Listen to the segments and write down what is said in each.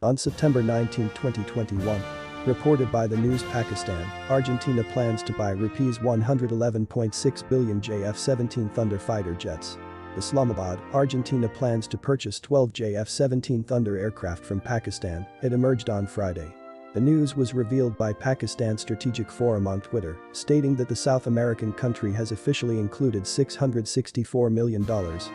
On September 19, 2021, reported by the news Pakistan, Argentina plans to buy Rupees 111.6 billion JF-17 Thunder fighter jets. Islamabad, Argentina plans to purchase 12 JF-17 Thunder aircraft from Pakistan, it emerged on Friday. The news was revealed by Pakistan Strategic Forum on Twitter, stating that the South American country has officially included $664 million,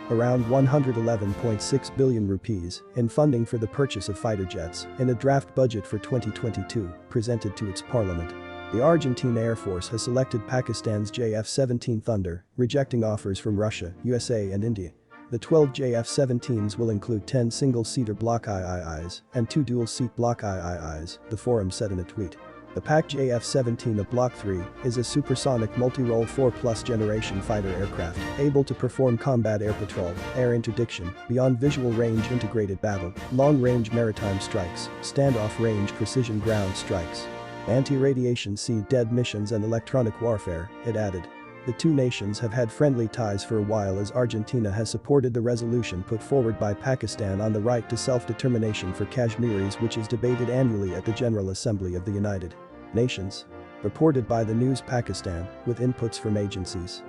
around 111.6 billion rupees, in funding for the purchase of fighter jets in a draft budget for 2022, presented to its parliament. The Argentine Air Force has selected Pakistan's JF-17 Thunder, rejecting offers from Russia, USA and India. The 12 JF-17s will include 10 single-seater Block IIIs and 2 dual-seat Block IIIs, the forum said in a tweet. The PAC JF-17 of Block 3 is a supersonic multi-role 4+ generation fighter aircraft able to perform combat air patrol, air interdiction, beyond visual range integrated battle, long-range maritime strikes, standoff range precision ground strikes, anti-radiation sea-dead missions and electronic warfare, it added. The two nations have had friendly ties for a while as Argentina has supported the resolution put forward by Pakistan on the right to self-determination for Kashmiris, which is debated annually at the General Assembly of the United Nations. Reported by the news Pakistan, with inputs from agencies.